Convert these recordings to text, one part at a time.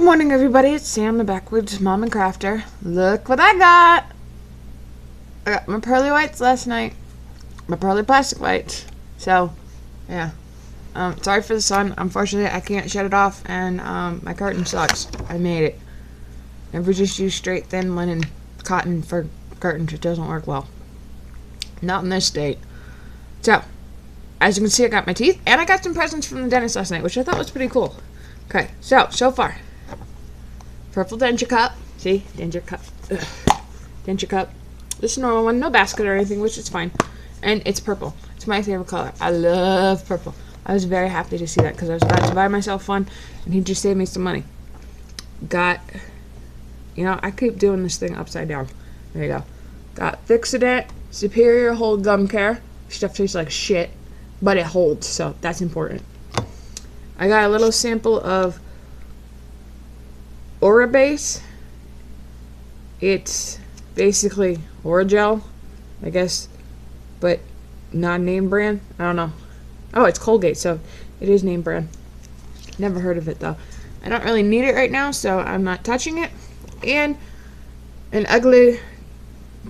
morning, everybody. It's Sam, the backwoods mom and crafter. Look what I got. I got my pearly whites last night. My pearly plastic whites. So, yeah. Sorry for the sun. Unfortunately, I can't shut it off, and my curtain sucks. I made it. Never just use straight thin linen cotton for curtains. It doesn't work well. Not in this state. So, as you can see, I got my teeth, and I got some presents from the dentist last night, which I thought was pretty cool. Okay, so far. Purple denture cup. See? Denture cup. Ugh. Denture cup. This is a normal one. No basket or anything, which is fine. And it's purple. It's my favorite color. I love purple. I was very happy to see that because I was about to buy myself one, and he just saved me some money. Got, I keep doing this thing upside down. There you go. Got Fixodent Superior Hold Gum Care. Stuff tastes like shit, but it holds, so that's important. I got a little sample of Orabase. It's basically Oragel, I guess, but non-name brand. I don't know. Oh, it's Colgate, so it is name brand. Never heard of it, though. I don't really need it right now, so I'm not touching it. And an ugly,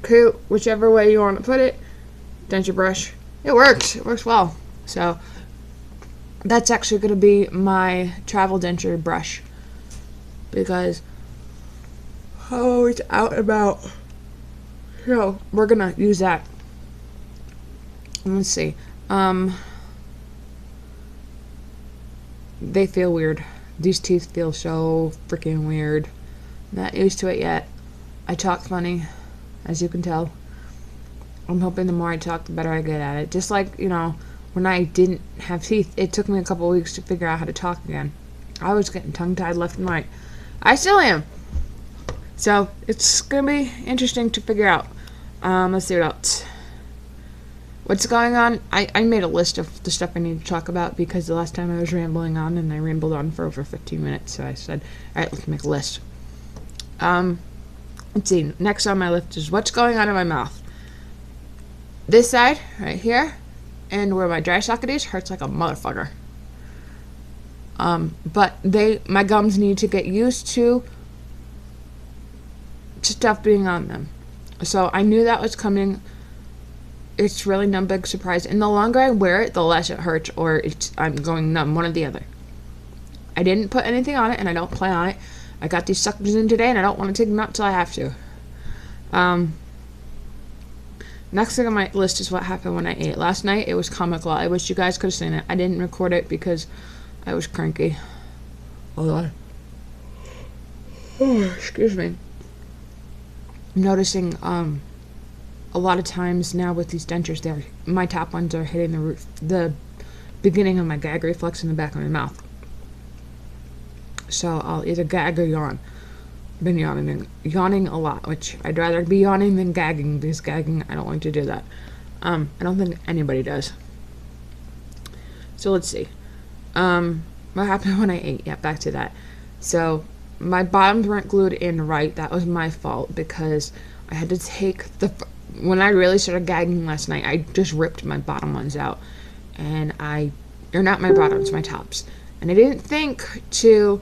cute, whichever way you want to put it, denture brush. It works. It works well. So that's actually going to be my travel denture brush, because it's out and about. So we're gonna use that. Let's see. They feel weird. These teeth feel so freaking weird. Not used to it yet. I talk funny, as you can tell. I'm hoping the more I talk, the better I get at it. Just like, when I didn't have teeth, it took me a couple weeks to figure out how to talk again. I was getting tongue-tied left and right. I still am. So, it's going to be interesting to figure out. Let's see what else. What's going on? I made a list of the stuff I need to talk about because the last time I was rambling on, and I rambled on for over 15 minutes. So I said, alright, let's make a list. Let's see. Next on my list is what's going on in my mouth. This side, right here, and where my dry socket is, hurts like a motherfucker. But my gums need to get used to stuff being on them. So I knew that was coming. It's really no big surprise. And the longer I wear it, the less it hurts, or I'm going numb, one or the other. I didn't put anything on it, and I don't plan on it. I got these suckers in today, and I don't want to take them out till I have to. Next thing on my list is what happened when I ate. Last night, it was comical. I wish you guys could have seen it. I didn't record it because I was cranky. Hold on. Oh, excuse me. I'm noticing, a lot of times now with these dentures, my top ones are hitting the beginning of my gag reflex in the back of my mouth. So I'll either gag or yawn. I've been yawning a lot, which I'd rather be yawning than gagging, because gagging, I don't like to do that. I don't think anybody does. So let's see. What happened when I ate? Yeah, back to that. So my bottoms weren't glued in right. That was my fault, because I had to take when I really started gagging last night, I just ripped my bottom ones out. And or not my bottoms, my tops. And I didn't think to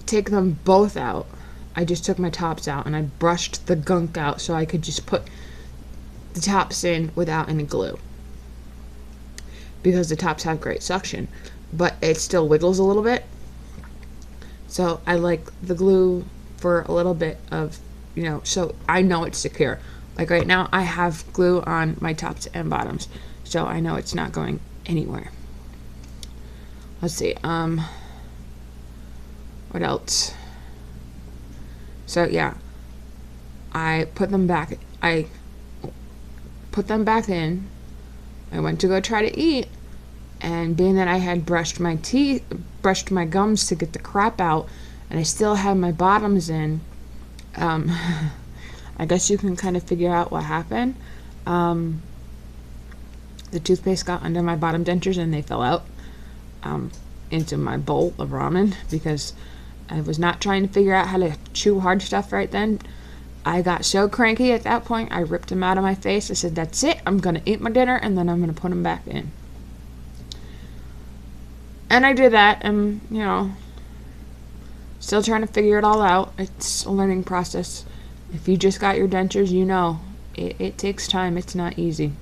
take them both out. I just took my tops out, and I brushed the gunk out so I could just put the tops in without any glue, because the tops have great suction, but it still wiggles a little bit. So I like the glue for a little bit of, so I know it's secure. Like right now, I have glue on my tops and bottoms, so I know it's not going anywhere. Let's see, what else? So yeah, I put them back in. I went to go try to eat, and being that I had brushed my gums to get the crap out, and I still had my bottoms in, I guess you can kind of figure out what happened. The toothpaste got under my bottom dentures, and they fell out into my bowl of ramen, because I was not trying to figure out how to chew hard stuff right then. I got so cranky at that point, I ripped them out of my face. I said, that's it. I'm going to eat my dinner, and then I'm going to put them back in. And I did that, and, Still trying to figure it all out. It's a learning process. If you just got your dentures, you know it takes time. It's not easy.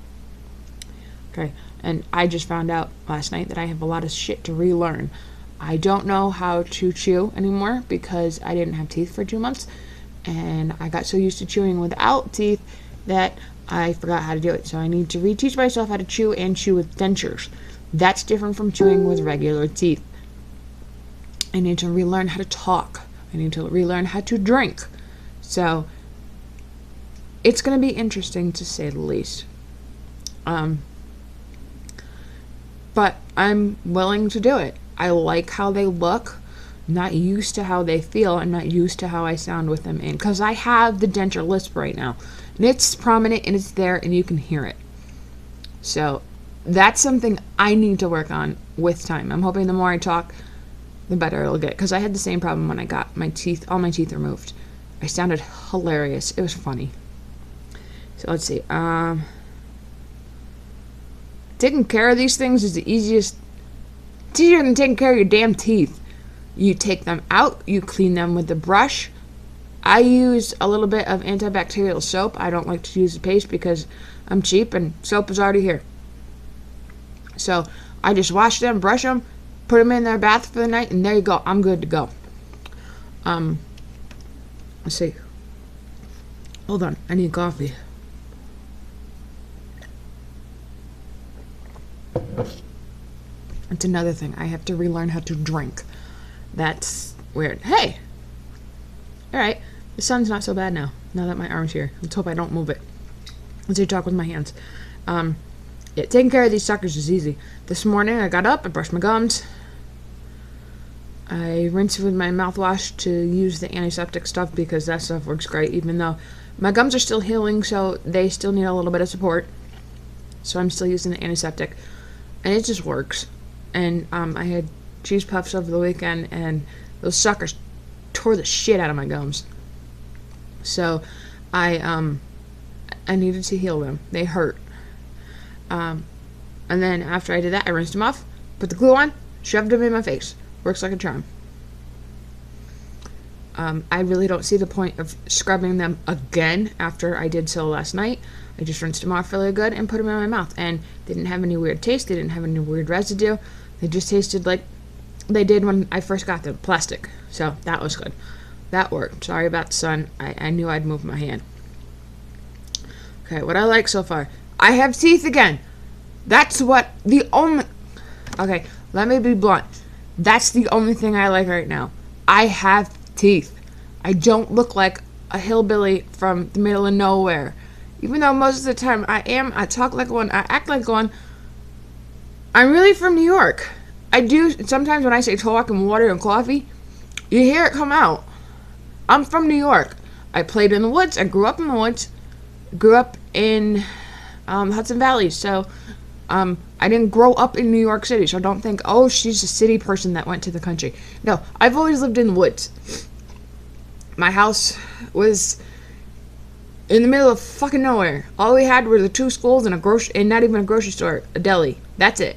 Okay, and I just found out last night that I have a lot of shit to relearn. I don't know how to chew anymore because I didn't have teeth for 2 months, and I got so used to chewing without teeth that I forgot how to do it. So I need to reteach myself how to chew and chew with dentures. That's different from chewing with regular teeth. I need to relearn how to talk. I need to relearn how to drink. So it's going to be interesting to say the least. But I'm willing to do it. I like how they look. I'm not used to how they feel. I'm not used to how I sound with them in. Because I have the denture lisp right now. And it's prominent and it's there and you can hear it. So that's something I need to work on with time. I'm hoping the more I talk, the better it'll get. Because I had the same problem when I got my teeth, all my teeth removed. I sounded hilarious. It was funny. So let's see. Taking care of these things is the easiest. It's easier than taking care of your damn teeth. You take them out, you clean them with the brush. I use a little bit of antibacterial soap. I don't like to use the paste because I'm cheap and soap is already here. So I just wash them, brush them, put them in their bath for the night, and there you go. I'm good to go. Let's see. Hold on, I need coffee. It's another thing. I have to relearn how to drink. That's weird. Hey! Alright. The sun's not so bad now. Now that my arm's here. Let's hope I don't move it. Let's see, talk with my hands. Yeah, taking care of these suckers is easy. This morning I got up, I brushed my gums. I rinsed with my mouthwash to use the antiseptic stuff because that stuff works great, even though my gums are still healing, so they still need a little bit of support. So I'm still using the antiseptic. And it just works. And I had cheese puffs over the weekend, and those suckers tore the shit out of my gums. So I needed to heal them. They hurt. And then after I did that, I rinsed them off, put the glue on, shoved them in my face. Works like a charm. I really don't see the point of scrubbing them again after I did so last night. I just rinsed them off really good and put them in my mouth. And they didn't have any weird taste. They didn't have any weird residue. They just tasted like they did when I first got the plastic. So that was good. That worked. Sorry about the sun. I knew I'd move my hand. Okay, what I like so far. I have teeth again. That's what the only... Okay, let me be blunt. That's the only thing I like right now. I have teeth. I don't look like a hillbilly from the middle of nowhere. Even though most of the time I talk like one, I act like one. I'm really from New York. I do, sometimes when I say talk and water and coffee, you hear it come out. I'm from New York. I played in the woods. I grew up in the woods. Grew up in Hudson Valley. So I didn't grow up in New York City. So don't think, oh, she's a city person that went to the country. No, I've always lived in the woods. My house was in the middle of fucking nowhere. All we had were the 2 schools and and not even a grocery store, a deli. That's it.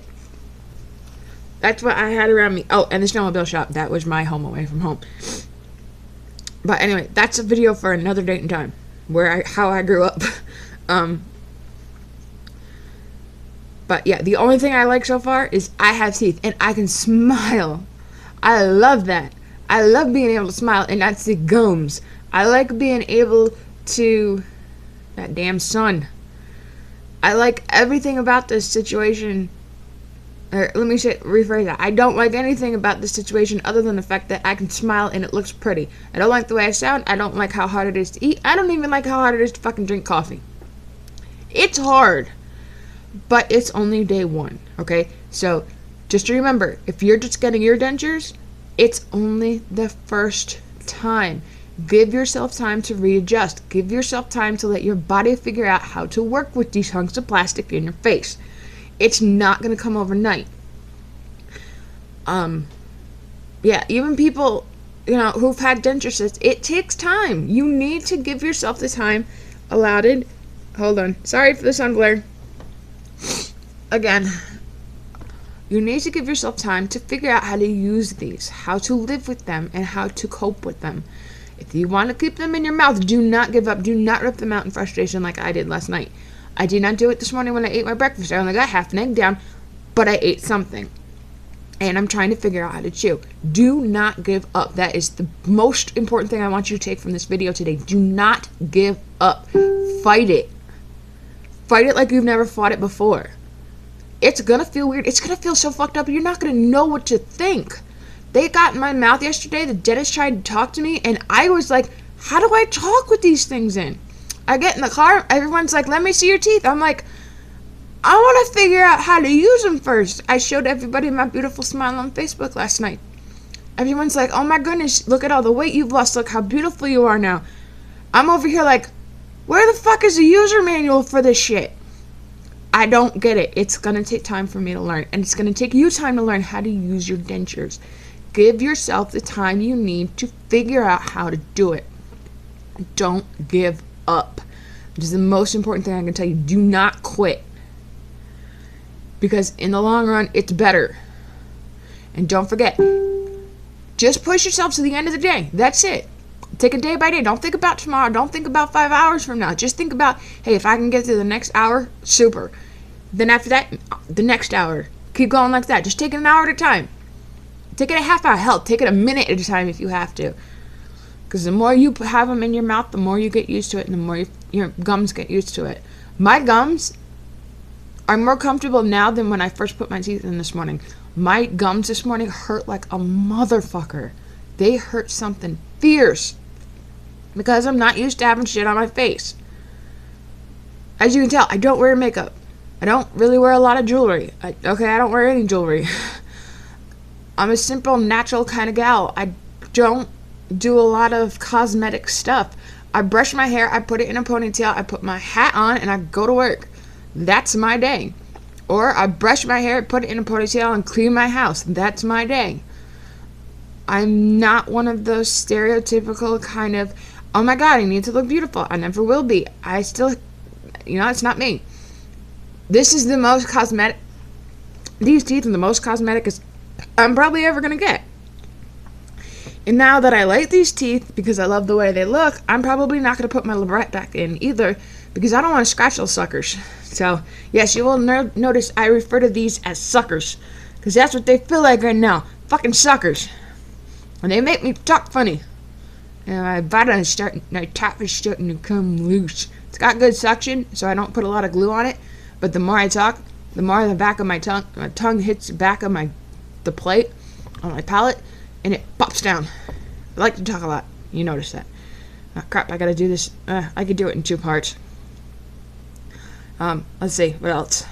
That's what I had around me. Oh, and the snowmobile shop. That was my home away from home. But anyway, that's a video for another date and time, how I grew up. But yeah, the only thing I like so far is I have teeth and I can smile. I love that. I love being able to smile and not see gums. I like being able to... That damn sun. I like everything about this situation. Or let me rephrase that. I don't like anything about this situation other than the fact that I can smile and it looks pretty. I don't like the way I sound. I don't like how hard it is to eat. I don't even like how hard it is to fucking drink coffee. It's hard. But it's only day 1, okay? So, just remember, if you're just getting your dentures, it's only the first time. Give yourself time to readjust. Give yourself time to let your body figure out how to work with these hunks of plastic in your face. It's not going to come overnight. Yeah, even people, who've had denture sets, it takes time. You need to give yourself the time allotted. Hold on. Sorry for the sun glare. Again, You need to give yourself time to figure out how to use these, how to live with them, and how to cope with them. If you want to keep them in your mouth, do not give up. Do not rip them out in frustration like I did last night. I did not do it this morning when I ate my breakfast. I only got half an egg down, but I ate something. And I'm trying to figure out how to chew. Do not give up. That is the most important thing I want you to take from this video today. Do not give up. Fight it. Fight it like you've never fought it before. It's going to feel weird. It's going to feel so fucked up. You're not going to know what to think. They got in my mouth yesterday. The dentist tried to talk to me, and I was like, how do I talk with these things in? I get in the car. Everyone's like, let me see your teeth. I'm like, I want to figure out how to use them first. I showed everybody my beautiful smile on Facebook last night. Everyone's like, oh my goodness, look at all the weight you've lost. Look how beautiful you are now. I'm over here like, where the fuck is the user manual for this shit? I don't get it. It's going to take time for me to learn. And it's going to take you time to learn how to use your dentures. Give yourself the time you need to figure out how to do it. Don't give up. This is the most important thing I can tell you. Do not quit. Because in the long run, it's better. And don't forget, just push yourself to the end of the day. That's it. Take it day by day. Don't think about tomorrow. Don't think about 5 hours from now. Just think about, hey, if I can get to the next hour, super. Then after that, the next hour. Keep going like that. Just take it an hour at a time. Take it a half hour. Hell, take it a minute at a time if you have to. Because the more you have them in your mouth, the more you get used to it, and the more your gums get used to it. My gums are more comfortable now than when I first put my teeth in this morning. My gums this morning hurt like a motherfucker. They hurt something fierce. Because I'm not used to having shit on my face. As you can tell, I don't wear makeup. I don't really wear a lot of jewelry. I don't wear any jewelry. I'm a simple, natural kind of gal. I don't do a lot of cosmetic stuff. I brush my hair, I put it in a ponytail, I put my hat on, and I go to work. That's my day. Or I brush my hair, put it in a ponytail, and clean my house. That's my day. I'm not one of those stereotypical kind of, oh my god, I need to look beautiful. I never will be. I still, it's not me. This is the most cosmetic, these teeth are the most cosmetic I'm probably ever going to get. And now that I like these teeth because I love the way they look, I'm probably not going to put my labret back in either because I don't want to scratch those suckers. So, yes, you will notice I refer to these as suckers because that's what they feel like right now. Fucking suckers. And they make me talk funny. And my bottom is my top is starting to come loose. It's got good suction, so I don't put a lot of glue on it. But the more I talk, the more the back of my tongue hits the back of the plate on my palate, and it pops down. I like to talk a lot. You notice that. Oh, crap, I gotta do this. I could do it in 2 parts. Let's see, what else?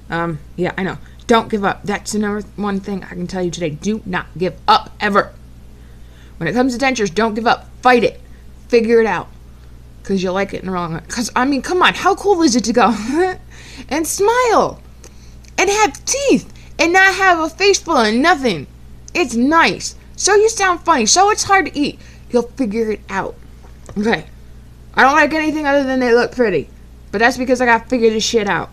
Yeah, I know. Don't give up. That's the number one thing I can tell you today. Do not give up, ever. When it comes to dentures, don't give up. Fight it. Figure it out. Because you'll like it in the wrong way. Because, come on, how cool is it to go and smile and have teeth and not have a face full of nothing? It's nice. So you sound funny. So it's hard to eat. You'll figure it out. Okay. I don't like anything other than they look pretty. But that's because I gotta figure this shit out.